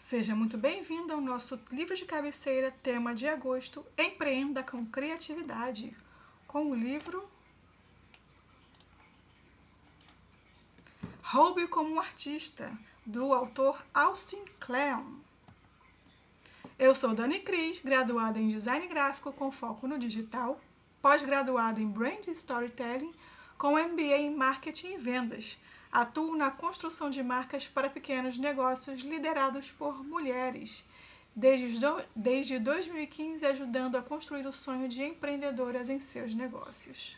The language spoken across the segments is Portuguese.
Seja muito bem-vindo ao nosso livro de cabeceira, tema de agosto, Empreenda com Criatividade, com o livro Roube como um Artista, do autor Austin Kleon. Eu sou Dani Cris, graduada em Design Gráfico com foco no digital, pós-graduada em Brand Storytelling, com MBA em Marketing e Vendas. Atuo na construção de marcas para pequenos negócios liderados por mulheres, desde 2015 ajudando a construir o sonho de empreendedoras em seus negócios.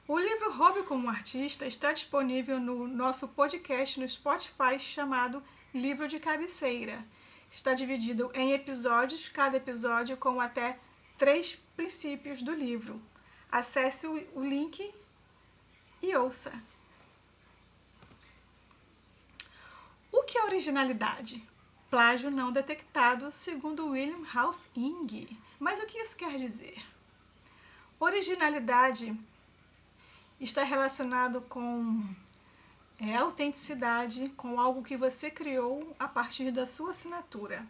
O livro Roube como um Artista está disponível no nosso podcast no Spotify chamado Livro de Cabeceira. Está dividido em episódios, cada episódio com até 3 princípios do livro. Acesse o link e ouça. O que é originalidade? Plágio não detectado, segundo William Ralph Ing. Mas o que isso quer dizer? Originalidade está relacionado com autenticidade, com algo que você criou a partir da sua assinatura.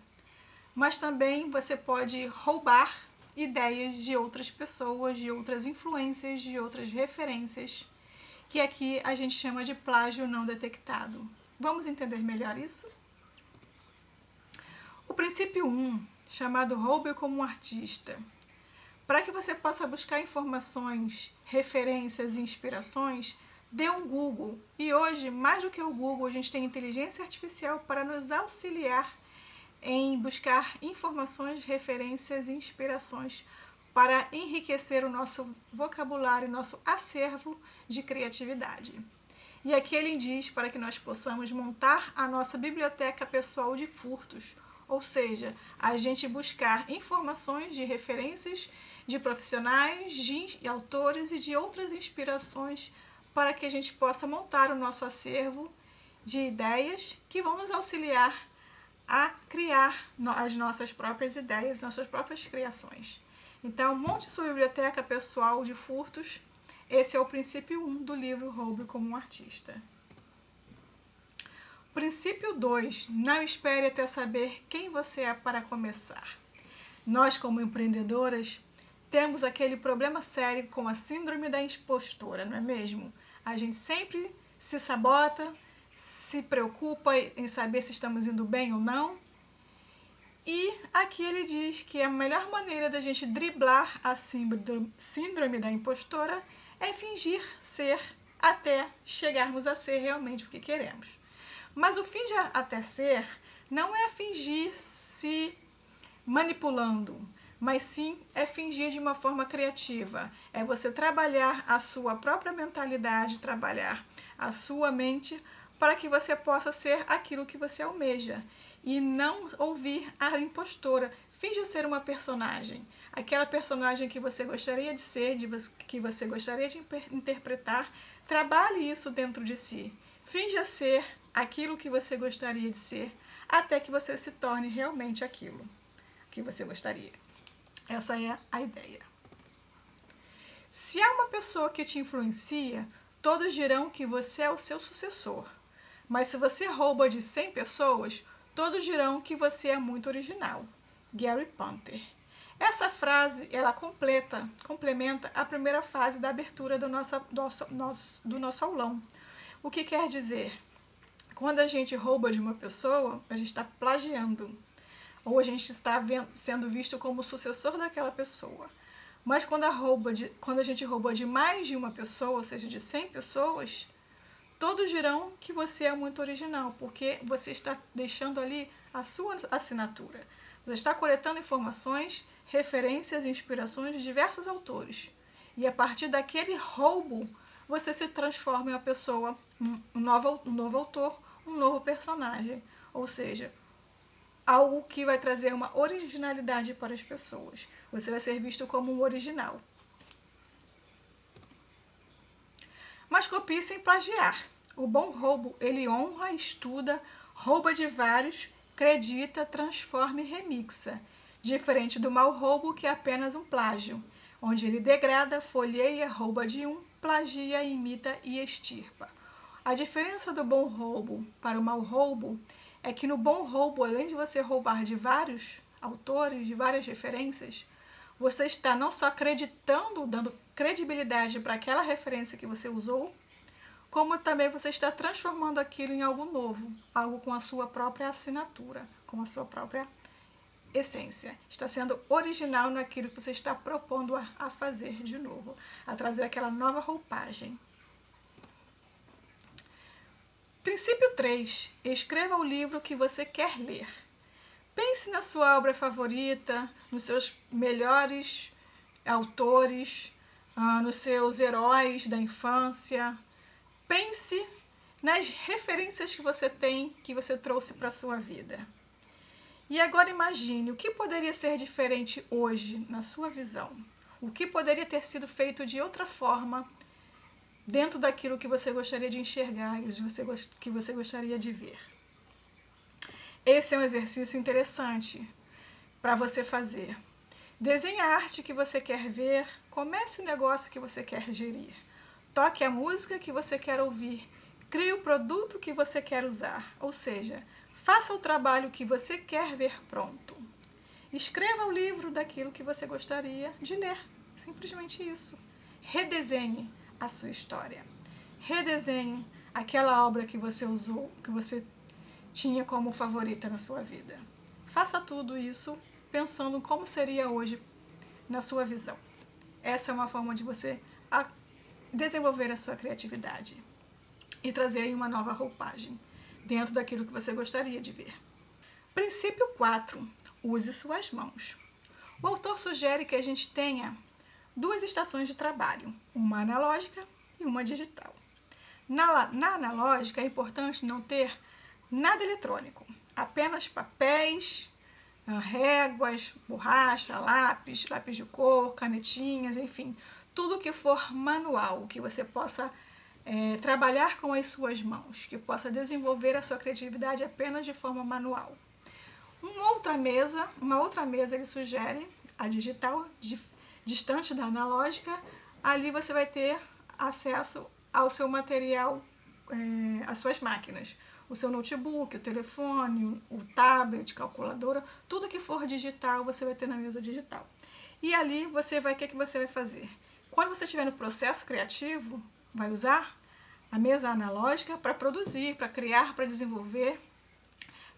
Mas também você pode roubar ideias de outras pessoas, de outras influências, de outras referências, que aqui a gente chama de plágio não detectado. Vamos entender melhor isso? O princípio 1, chamado Roube como um Artista. Para que você possa buscar informações, referências e inspirações, dê um Google. E hoje, mais do que o Google, a gente tem inteligência artificial para nos auxiliar em buscar informações, referências e inspirações para enriquecer o nosso vocabulário, nosso acervo de criatividade. E aqui ele diz para que nós possamos montar a nossa biblioteca pessoal de furtos, ou seja, a gente buscar informações de referências de profissionais, de autores e de outras inspirações para que a gente possa montar o nosso acervo de ideias que vão nos auxiliar a criar as nossas próprias ideias, nossas próprias criações. Então, monte sua biblioteca pessoal de furtos. Esse é o princípio 1 do livro Roube como um Artista. Princípio 2. Não espere até saber quem você é para começar. Nós, como empreendedoras, temos aquele problema sério com a síndrome da impostora, não é mesmo? A gente sempre se sabota, se preocupa em saber se estamos indo bem ou não. E aqui ele diz que a melhor maneira da gente driblar a síndrome da impostora é fingir ser até chegarmos a ser realmente o que queremos. Mas o fingir até ser não é fingir se manipulando, mas sim é fingir de uma forma criativa. É você trabalhar a sua própria mentalidade, trabalhar a sua mente para que você possa ser aquilo que você almeja e não ouvir a impostora. Finge ser uma personagem, aquela personagem que você gostaria de ser, que você gostaria de interpretar. Trabalhe isso dentro de si. Finja ser aquilo que você gostaria de ser, até que você se torne realmente aquilo que você gostaria. Essa é a ideia. Se há uma pessoa que te influencia, todos dirão que você é o seu sucessor. Mas se você rouba de 100 pessoas, todos dirão que você é muito original. Gary Ponter. Essa frase, ela complementa a primeira fase da abertura do nosso aulão. O que quer dizer? Quando a gente rouba de uma pessoa, a gente está plagiando. Ou a gente está sendo visto como sucessor daquela pessoa. Mas quando a gente rouba de mais de uma pessoa, ou seja, de 100 pessoas, todos dirão que você é muito original, porque você está deixando ali a sua assinatura. Você está coletando informações, referências e inspirações de diversos autores. E a partir daquele roubo, você se transforma em uma pessoa, um novo autor, um novo personagem. Ou seja, algo que vai trazer uma originalidade para as pessoas. Você vai ser visto como um original. Mas copie sem plagiar. O bom roubo, ele honra, estuda, rouba de vários, acredita, transforma e remixa. Diferente do mau roubo, que é apenas um plágio, onde ele degrada, folheia, rouba de um, plagia, imita e extirpa. A diferença do bom roubo para o mau roubo é que no bom roubo, além de você roubar de vários autores, de várias referências, você está não só acreditando, dando credibilidade para aquela referência que você usou, como também você está transformando aquilo em algo novo, algo com a sua própria assinatura, com a sua própria essência. Está sendo original naquilo que você está propondo a fazer de novo, a trazer aquela nova roupagem. Princípio 3. Escreva o livro que você quer ler. Pense na sua obra favorita, nos seus melhores autores, nos seus heróis da infância. Pense nas referências que você tem, que você trouxe para a sua vida. E agora imagine o que poderia ser diferente hoje, na sua visão. O que poderia ter sido feito de outra forma, dentro daquilo que você gostaria de enxergar e que você gostaria de ver. Esse é um exercício interessante para você fazer. Desenhe a arte que você quer ver, comece o negócio que você quer gerir. Toque a música que você quer ouvir, crie o produto que você quer usar, ou seja, faça o trabalho que você quer ver pronto. Escreva o livro daquilo que você gostaria de ler, simplesmente isso. Redesenhe a sua história. Redesenhe aquela obra que você usou, que você tinha como favorita na sua vida. Faça tudo isso pensando como seria hoje na sua visão. Essa é uma forma de você desenvolver a sua criatividade e trazer aí uma nova roupagem dentro daquilo que você gostaria de ver. Princípio 4. Use suas mãos. O autor sugere que a gente tenha 2 estações de trabalho, uma analógica e uma digital. Na analógica é importante não ter nada eletrônico, apenas papéis, réguas, borracha, lápis de cor, canetinhas, enfim, tudo que for manual, que você possa trabalhar com as suas mãos, que possa desenvolver a sua criatividade apenas de forma manual. Uma outra mesa ele sugere, a digital, distante da analógica, ali você vai ter acesso ao seu material, às suas máquinas, o seu notebook, o telefone, o tablet, calculadora, tudo que for digital você vai ter na mesa digital. E ali o que você vai fazer? Quando você estiver no processo criativo, vai usar a mesa analógica para produzir, para criar, para desenvolver,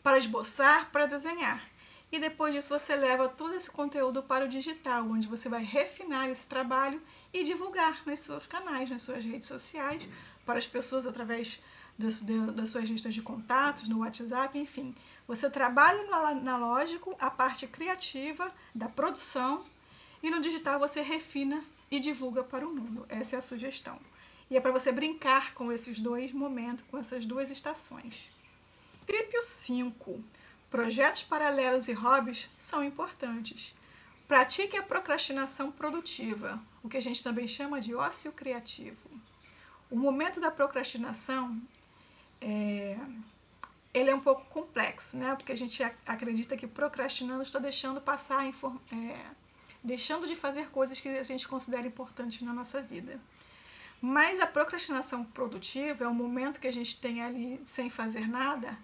para esboçar, para desenhar. E depois disso você leva todo esse conteúdo para o digital, onde você vai refinar esse trabalho e divulgar nos seus canais, nas suas redes sociais, para as pessoas através das suas listas de contatos, no WhatsApp, enfim. Você trabalha no analógico a parte criativa da produção e no digital você refina e divulga para o mundo. Essa é a sugestão. E é para você brincar com esses 2 momentos, com essas 2 estações. Princípio 5. Projetos paralelos e hobbies são importantes. Pratique a procrastinação produtiva, o que a gente também chama de ócio criativo. O momento da procrastinação ele é um pouco complexo, né? Porque a gente acredita que procrastinando está deixando passar, deixando de fazer coisas que a gente considera importantes na nossa vida. Mas a procrastinação produtiva é um momento que a gente tem ali sem fazer nada,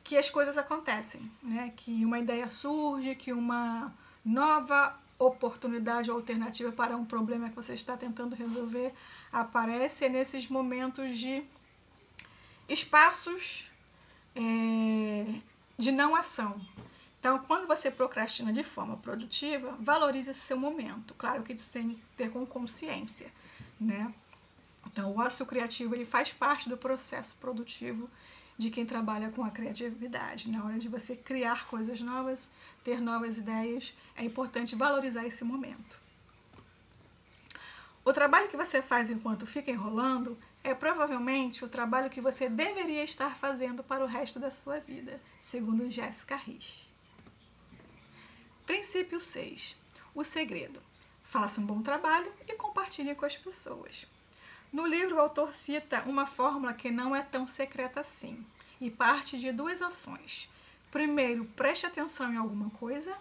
que as coisas acontecem, né? Que uma ideia surge, que uma nova oportunidade ou alternativa para um problema que você está tentando resolver aparece. É nesses momentos de espaços de não ação. Então, quando você procrastina de forma produtiva, valorize esse seu momento. Claro que tem que ter com consciência, né? Então, o ócio criativo ele faz parte do processo produtivo de quem trabalha com a criatividade. Na hora de você criar coisas novas, ter novas ideias, é importante valorizar esse momento. O trabalho que você faz enquanto fica enrolando é provavelmente o trabalho que você deveria estar fazendo para o resto da sua vida, segundo Jessica Rich. Princípio 6. O segredo. Faça um bom trabalho e compartilhe com as pessoas. No livro, o autor cita uma fórmula que não é tão secreta assim e parte de 2 ações. Primeiro, preste atenção em alguma coisa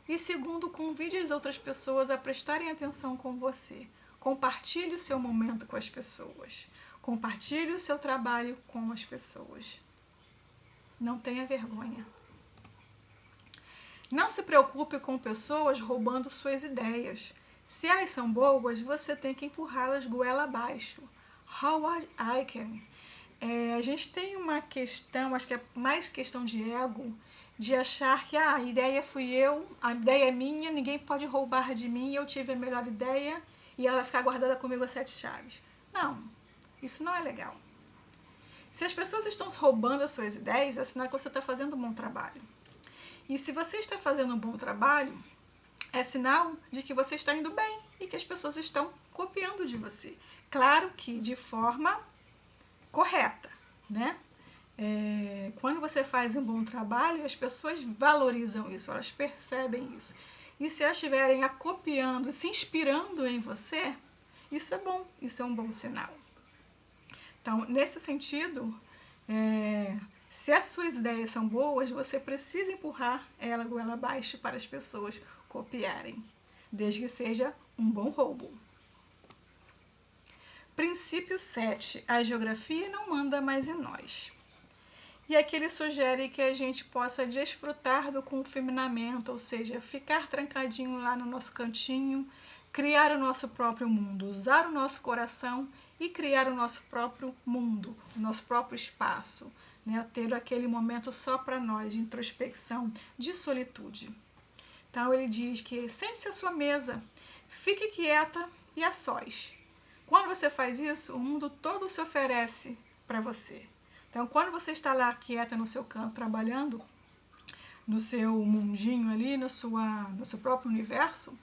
e segundo, convide as outras pessoas a prestarem atenção com você. Compartilhe o seu momento com as pessoas. Compartilhe o seu trabalho com as pessoas. Não tenha vergonha. Não se preocupe com pessoas roubando suas ideias. Se elas são boas, você tem que empurrá-las goela abaixo. Howard Aiken. A gente tem uma questão, acho que é mais questão de ego, de achar que a ideia fui eu, a ideia é minha, ninguém pode roubar de mim, eu tive a melhor ideia e ela vai ficar guardada comigo a 7 chaves. Não, isso não é legal. Se as pessoas estão roubando as suas ideias, é sinal que você está fazendo um bom trabalho. E se você está fazendo um bom trabalho, é sinal de que você está indo bem e que as pessoas estão copiando de você. Claro que de forma correta, né? Quando você faz um bom trabalho, as pessoas valorizam isso, elas percebem isso. E se elas estiverem copiando, se inspirando em você, isso é bom, isso é um bom sinal. Então, nesse sentido, se as suas ideias são boas, você precisa empurrar ela goela abaixo para as pessoas copiarem, desde que seja um bom roubo. Princípio 7. A geografia não manda mais em nós. E aqui ele sugere que a gente possa desfrutar do confinamento, ou seja, ficar trancadinho lá no nosso cantinho, criar o nosso próprio mundo, usar o nosso coração e criar o nosso próprio mundo, o nosso próprio espaço, né? Ter aquele momento só para nós, de introspecção, de solitude. Então ele diz que sente-se à sua mesa, fique quieta e a sós. Quando você faz isso, o mundo todo se oferece para você. Então, quando você está lá quieta no seu canto, trabalhando no seu mundinho ali, no seu próprio universo,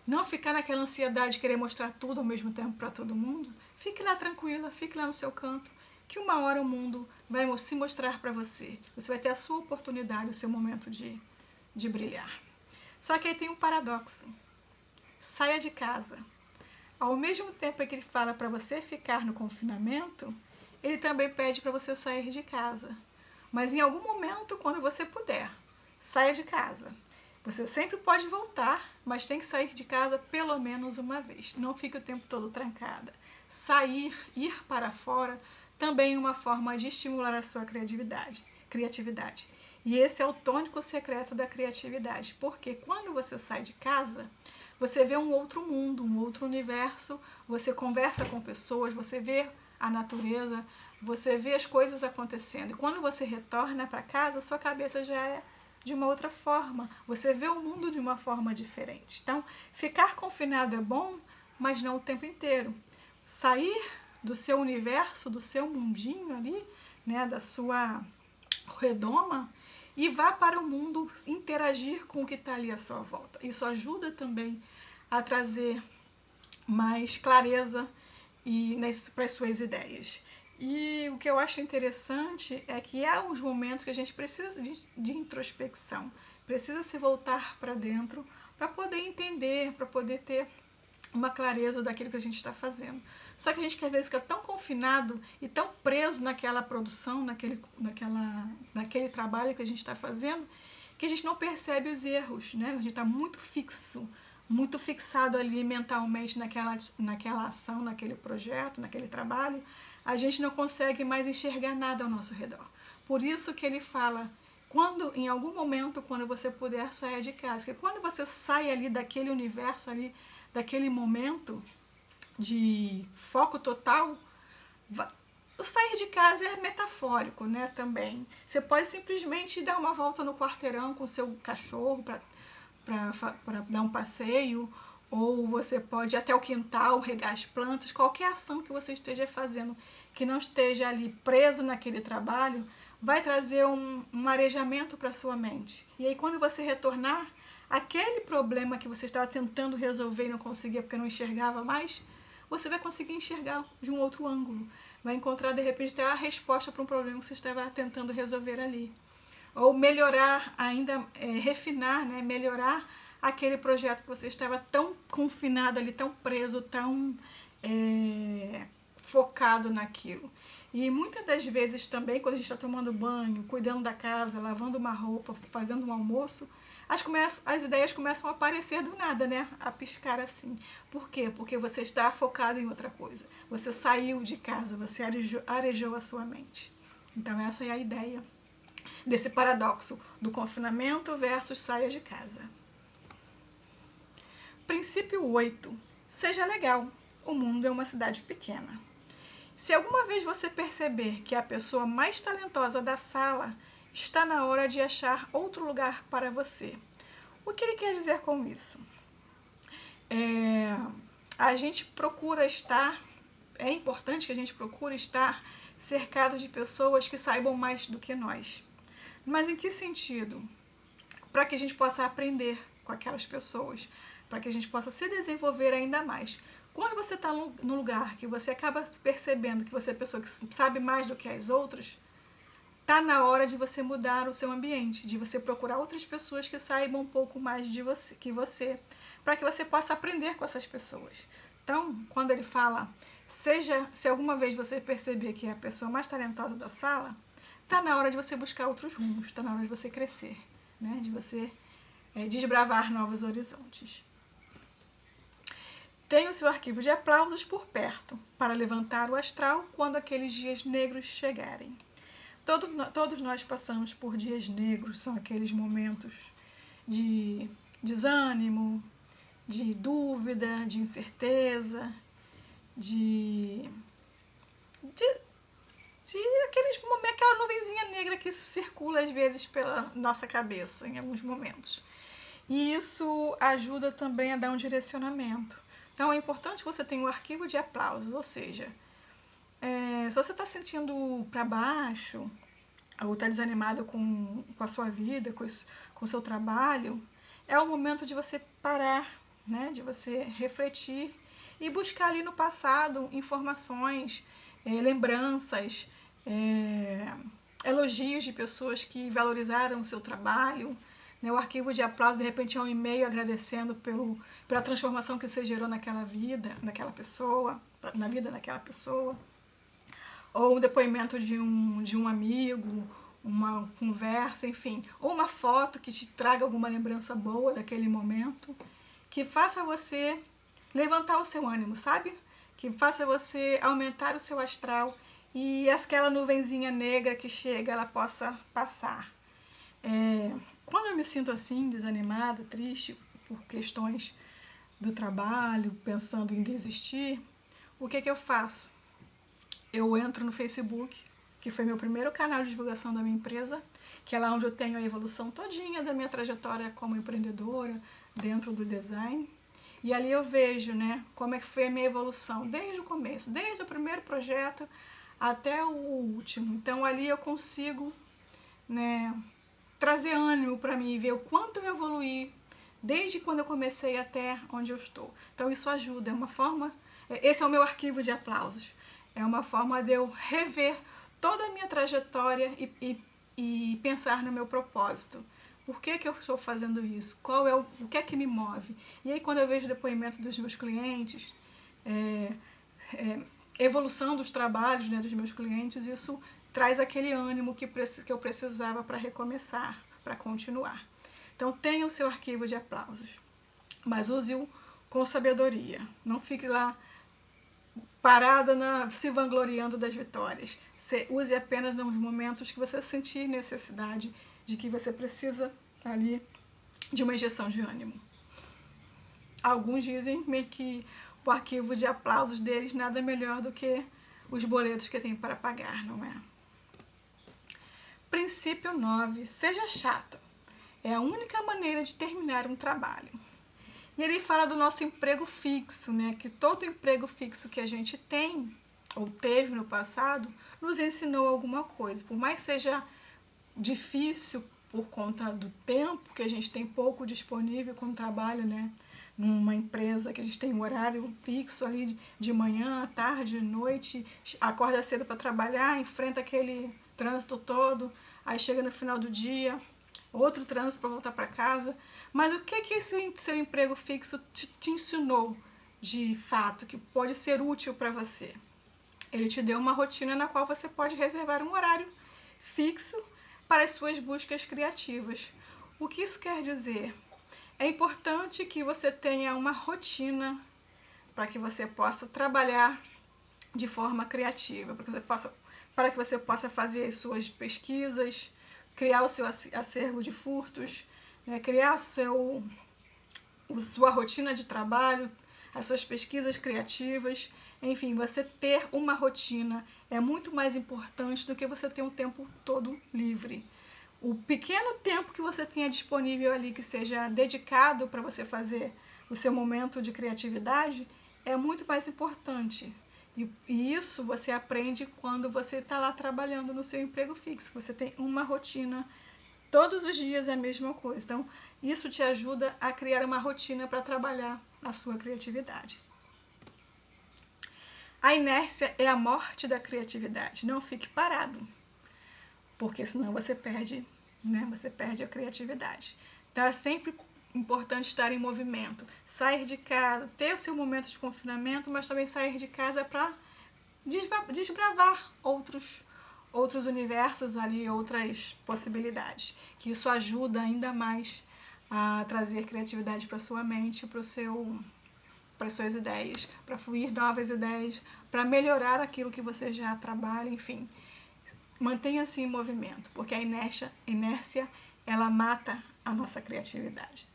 não ficar naquela ansiedade de querer mostrar tudo ao mesmo tempo para todo mundo, fique lá tranquila, fique lá no seu canto, que uma hora o mundo vai se mostrar para você. Você vai ter a sua oportunidade, o seu momento de brilhar. Só que aí tem um paradoxo. Saia de casa. Ao mesmo tempo que ele fala para você ficar no confinamento, ele também pede para você sair de casa. Mas em algum momento, quando você puder, saia de casa. Você sempre pode voltar, mas tem que sair de casa pelo menos uma vez. Não fique o tempo todo trancada. Sair, ir para fora, também é uma forma de estimular a sua criatividade. E esse é o tônico secreto da criatividade, porque quando você sai de casa, você vê um outro mundo, um outro universo, você conversa com pessoas, você vê a natureza, você vê as coisas acontecendo. E quando você retorna para casa, sua cabeça já é de uma outra forma, você vê o mundo de uma forma diferente. Então, ficar confinado é bom, mas não o tempo inteiro. Sair do seu universo, do seu mundinho ali, né, da sua redoma, e vá para o mundo interagir com o que está ali à sua volta. Isso ajuda também a trazer mais clareza para as suas ideias. E o que eu acho interessante é que há uns momentos que a gente precisa de introspecção, precisa se voltar para dentro para poder entender, para poder ter uma clareza daquilo que a gente está fazendo. Só que a gente, às vezes, fica tão confinado e tão preso naquela produção, naquele trabalho que a gente está fazendo, que a gente não percebe os erros, né? A gente está muito fixado ali mentalmente naquela ação, naquele projeto, naquele trabalho, a gente não consegue mais enxergar nada ao nosso redor. Por isso que ele fala, em algum momento, quando você puder sair de casa, que quando você sai ali daquele universo ali, daquele momento de foco total, o sair de casa é metafórico, né, também. Você pode simplesmente dar uma volta no quarteirão com o seu cachorro para dar um passeio, ou você pode ir até o quintal, regar as plantas, qualquer ação que você esteja fazendo, que não esteja ali preso naquele trabalho, vai trazer um arejamento para a sua mente. E aí, quando você retornar, aquele problema que você estava tentando resolver e não conseguia porque não enxergava mais, você vai conseguir enxergar de um outro ângulo. Vai encontrar, de repente, até a resposta para um problema que você estava tentando resolver ali. Ou melhorar, ainda refinar, né? Melhorar aquele projeto que você estava tão confinado ali, tão preso, tão focado naquilo. E muitas das vezes também, quando a gente está tomando banho, cuidando da casa, lavando uma roupa, fazendo um almoço, as ideias começam a aparecer do nada, né? A piscar assim. Por quê? Porque você está focado em outra coisa. Você saiu de casa, você arejou a sua mente. Então essa é a ideia desse paradoxo do confinamento versus saia de casa. Princípio 8. Seja legal. O mundo é uma cidade pequena. Se alguma vez você perceber que a pessoa mais talentosa da sala, está na hora de achar outro lugar para você. O que ele quer dizer com isso? A gente procura estar, é importante que a gente procure estar cercado de pessoas que saibam mais do que nós. Mas em que sentido? Para que a gente possa aprender com aquelas pessoas, para que a gente possa se desenvolver ainda mais. Quando você está num lugar que você acaba percebendo que você é a pessoa que sabe mais do que as outras, está na hora de você mudar o seu ambiente, de você procurar outras pessoas que saibam um pouco mais de você, que você, para que você possa aprender com essas pessoas. Então, quando ele fala, se alguma vez você perceber que é a pessoa mais talentosa da sala, está na hora de você buscar outros rumos, está na hora de você crescer, né? De você desbravar novos horizontes. Tenha o seu arquivo de aplausos por perto, para levantar o astral quando aqueles dias negros chegarem. Todos nós passamos por dias negros, são aqueles momentos de desânimo, de dúvida, de incerteza, de aqueles momentos, aquela nuvenzinha negra que circula às vezes pela nossa cabeça em alguns momentos. E isso ajuda também a dar um direcionamento. Então é importante que você tenha um arquivo de aplausos, ou seja, se você está sentindo para baixo, ou está desanimado com a sua vida, com o seu trabalho, é o momento de você parar, né? De você refletir e buscar ali no passado informações, lembranças, elogios de pessoas que valorizaram o seu trabalho. Né? O arquivo de aplauso, de repente, é um e-mail agradecendo pela transformação que você gerou naquela vida, naquela pessoa, na vida daquela pessoa. Ou um depoimento de um amigo, uma conversa, enfim. Ou uma foto que te traga alguma lembrança boa daquele momento, que faça você levantar o seu ânimo, sabe? Que faça você aumentar o seu astral e aquela nuvenzinha negra que chega, ela possa passar. Quando eu me sinto assim, desanimada, triste, por questões do trabalho, pensando em desistir, o que eu faço? Eu entro no Facebook, que foi meu primeiro canal de divulgação da minha empresa, que é lá onde eu tenho a evolução todinha da minha trajetória como empreendedora, dentro do design. E ali eu vejo, né, como é que foi a minha evolução, desde o começo, desde o primeiro projeto até o último. Então ali eu consigo, né, trazer ânimo para mim, ver o quanto eu evoluí desde quando eu comecei até onde eu estou. Então isso ajuda, é uma forma, esse é o meu arquivo de aplausos, é uma forma de eu rever toda a minha trajetória e pensar no meu propósito. Por que eu estou fazendo isso? O que é que me move? E aí quando eu vejo o depoimento dos meus clientes, evolução dos trabalhos, né, dos meus clientes, isso traz aquele ânimo que eu precisava para recomeçar, para continuar. Então tenha o seu arquivo de aplausos, mas use-o com sabedoria. Não fique lá parada se vangloriando das vitórias. Use apenas nos momentos que você sentir necessidade de que você precisa ali de uma injeção de ânimo. Alguns dizem que o arquivo de aplausos deles nada melhor do que os boletos que tem para pagar, não é? Princípio 9. Seja chato. É a única maneira de terminar um trabalho. E ele fala do nosso emprego fixo, né? Que todo emprego fixo que a gente tem, ou teve no passado, nos ensinou alguma coisa. Por mais seja difícil por conta do tempo, que a gente tem pouco disponível com o trabalho, né? Numa empresa que a gente tem um horário fixo ali de manhã, tarde, noite, acorda cedo para trabalhar, enfrenta aquele trânsito todo, aí chega no final do dia, outro trânsito para voltar para casa. Mas o que esse seu emprego fixo te ensinou de fato, que pode ser útil para você? Ele te deu uma rotina na qual você pode reservar um horário fixo para as suas buscas criativas. O que isso quer dizer? É importante que você tenha uma rotina para que você possa trabalhar de forma criativa, para que você possa fazer as suas pesquisas, criar o seu acervo de furtos, né? Criar sua rotina de trabalho, as suas pesquisas criativas, enfim, você ter uma rotina é muito mais importante do que você ter um tempo todo livre. O pequeno tempo que você tenha disponível ali, que seja dedicado para você fazer o seu momento de criatividade, é muito mais importante. E isso você aprende quando você está lá trabalhando no seu emprego fixo. Você tem uma rotina, todos os dias é a mesma coisa. Então, isso te ajuda a criar uma rotina para trabalhar a sua criatividade. A inércia é a morte da criatividade. Não fique parado, porque senão você perde, né? Você perde a criatividade. Então, é sempre importante estar em movimento. Sair de casa, ter o seu momento de confinamento, mas também sair de casa para desbravar outros universos ali, outras possibilidades. Que isso ajuda ainda mais a trazer criatividade para sua mente, para as suas ideias, para fluir novas ideias, para melhorar aquilo que você já trabalha, enfim. Mantenha-se em movimento, porque a inércia ela mata a nossa criatividade.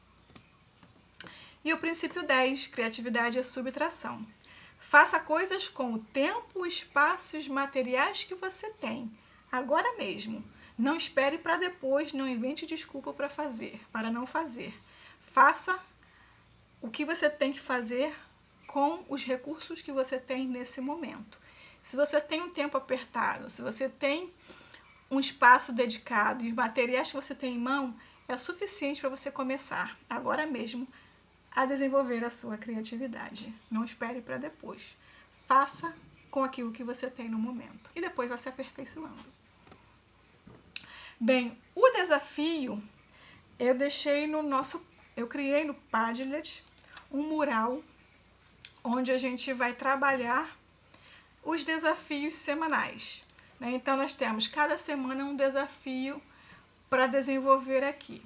E o princípio 10, criatividade é subtração. Faça coisas com o tempo, o espaço e os materiais que você tem, agora mesmo. Não espere para depois, não invente desculpa para não fazer. Faça o que você tem que fazer com os recursos que você tem nesse momento. Se você tem um tempo apertado, se você tem um espaço dedicado e os materiais que você tem em mão, é suficiente para você começar agora mesmo a desenvolver a sua criatividade. Não espere para depois. Faça com aquilo que você tem no momento e depois vai se aperfeiçoando. Bem, o desafio eu criei no Padlet um mural onde a gente vai trabalhar os desafios semanais. Então, nós temos cada semana um desafio para desenvolver aqui.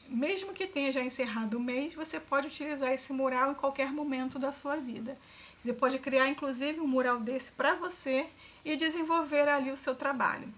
Mesmo que tenha já encerrado o mês, você pode utilizar esse mural em qualquer momento da sua vida. Você pode criar, inclusive, um mural desse para você e desenvolver ali o seu trabalho.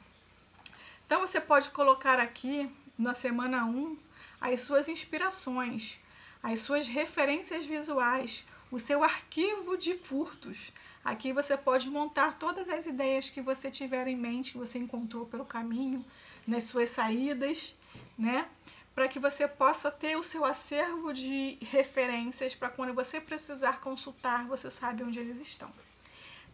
Então, você pode colocar aqui, na semana 1, as suas inspirações, as suas referências visuais, o seu arquivo de furtos. Aqui você pode montar todas as ideias que você tiver em mente, que você encontrou pelo caminho, nas suas saídas, né? Para que você possa ter o seu acervo de referências para quando você precisar consultar, você sabe onde eles estão.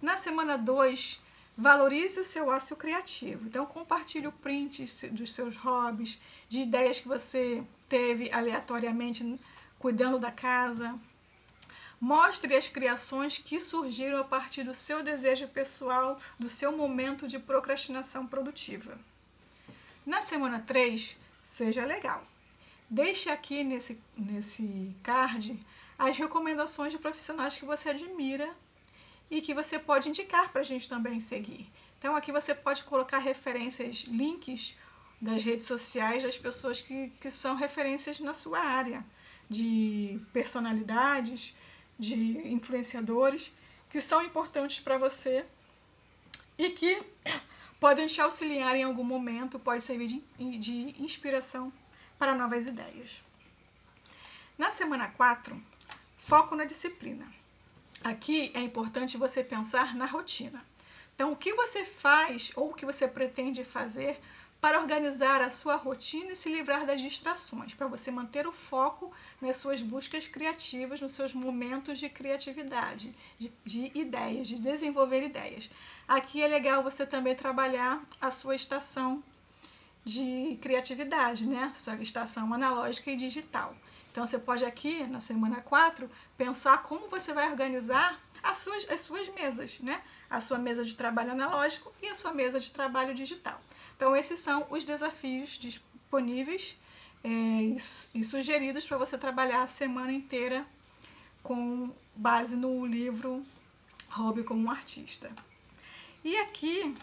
Na semana 2, valorize o seu ócio criativo. Então, compartilhe o print dos seus hobbies, de ideias que você teve aleatoriamente cuidando da casa. Mostre as criações que surgiram a partir do seu desejo pessoal, do seu momento de procrastinação produtiva. Na semana 3, seja legal. Deixe aqui nesse card as recomendações de profissionais que você admira e que você pode indicar para a gente também seguir. Então, aqui você pode colocar referências, links das redes sociais das pessoas que são referências na sua área, de personalidades, de influenciadores, que são importantes para você e que podem te auxiliar em algum momento, pode servir de inspiração para novas ideias. Na semana 4, foco na disciplina. Aqui é importante você pensar na rotina. Então, o que você faz ou o que você pretende fazer para organizar a sua rotina e se livrar das distrações, para você manter o foco nas suas buscas criativas, nos seus momentos de criatividade, de ideias, de desenvolver ideias. Aqui é legal você também trabalhar a sua estação de criatividade, né? Sua estação analógica e digital. Então, você pode aqui, na semana 4, pensar como você vai organizar as suas mesas, né? A sua mesa de trabalho analógico e a sua mesa de trabalho digital. Então, esses são os desafios disponíveis e sugeridos para você trabalhar a semana inteira com base no livro Hobby como um Artista. E aqui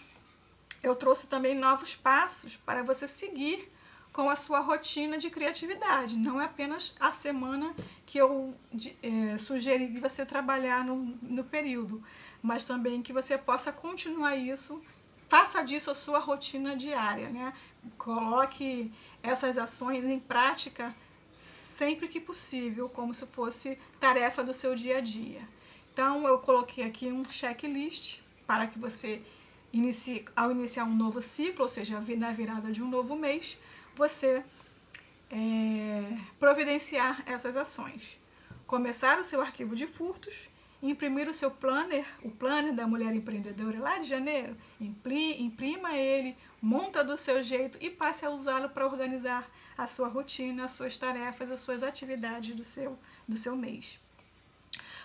eu trouxe também novos passos para você seguir com a sua rotina de criatividade. Não é apenas a semana que eu sugeri que você trabalhar no período, mas também que você possa continuar isso faça disso a sua rotina diária, né? Coloque essas ações em prática sempre que possível, como se fosse tarefa do seu dia a dia. Então, eu coloquei aqui um checklist para que você inicie, ao iniciar um novo ciclo, ou seja, na virada de um novo mês, você providenciar essas ações. Começar o seu arquivo de furtos, imprimir o seu planner, o planner da Mulher Empreendedora lá de janeiro, imprima ele, monta do seu jeito e passe a usá-lo para organizar a sua rotina, as suas tarefas, as suas atividades do seu mês.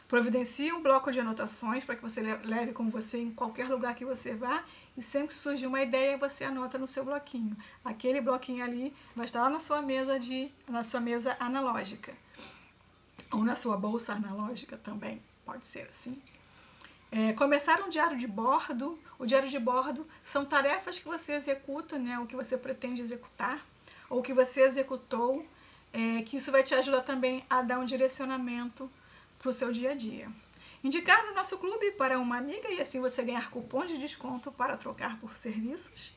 Providencie um bloco de anotações para que você leve com você em qualquer lugar que você vá e sempre que surgir uma ideia você anota no seu bloquinho. Aquele bloquinho ali vai estar lá na sua mesa analógica ou na sua bolsa analógica também, pode ser assim. Começar um diário de bordo. O diário de bordo são tarefas que você executa, né, o que você pretende executar ou que você executou, que isso vai te ajudar também a dar um direcionamento para o seu dia a dia. Indicar no nosso clube para uma amiga e assim você ganhar cupom de desconto para trocar por serviços.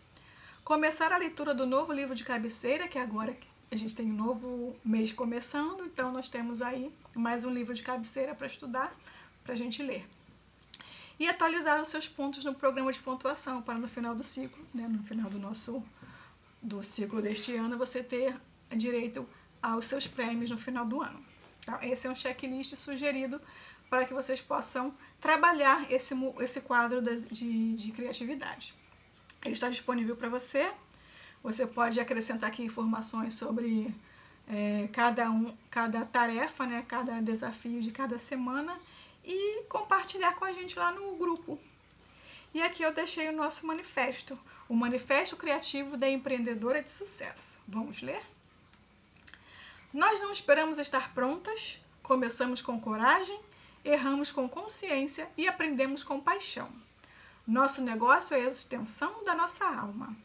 Começar a leitura do novo livro de cabeceira, que agora a gente tem um novo mês começando, então nós temos aí mais um livro de cabeceira para estudar, para a gente ler. E atualizar os seus pontos no programa de pontuação para no final do ciclo, né, no final do ciclo deste ano, você ter direito aos seus prêmios no final do ano. Então, esse é um checklist sugerido para que vocês possam trabalhar esse quadro de criatividade. Ele está disponível para você. Você pode acrescentar aqui informações sobre cada tarefa, né, cada desafio de cada semana e compartilhar com a gente lá no grupo. E aqui eu deixei o nosso manifesto, o Manifesto Criativo da Empreendedora de Sucesso. Vamos ler? Nós não esperamos estar prontas, começamos com coragem, erramos com consciência e aprendemos com paixão. Nosso negócio é a extensão da nossa alma.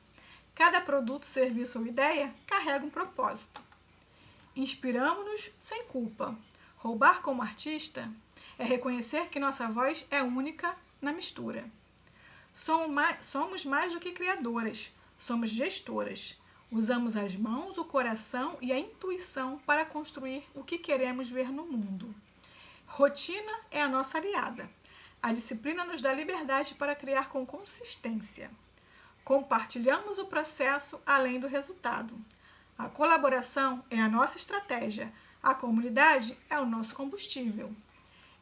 Cada produto, serviço ou ideia carrega um propósito. Inspiramos-nos sem culpa. Roubar como artista é reconhecer que nossa voz é única na mistura. Somos mais do que criadoras, somos gestoras. Usamos as mãos, o coração e a intuição para construir o que queremos ver no mundo. Rotina é a nossa aliada. A disciplina nos dá liberdade para criar com consistência. Compartilhamos o processo além do resultado. A colaboração é a nossa estratégia. A comunidade é o nosso combustível.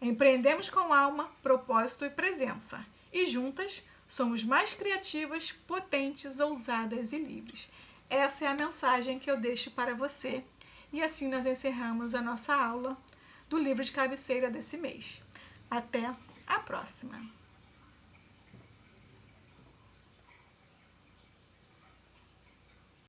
Empreendemos com alma, propósito e presença. E juntas somos mais criativas, potentes, ousadas e livres. Essa é a mensagem que eu deixo para você. E assim nós encerramos a nossa aula do livro de cabeceira desse mês. Até a próxima!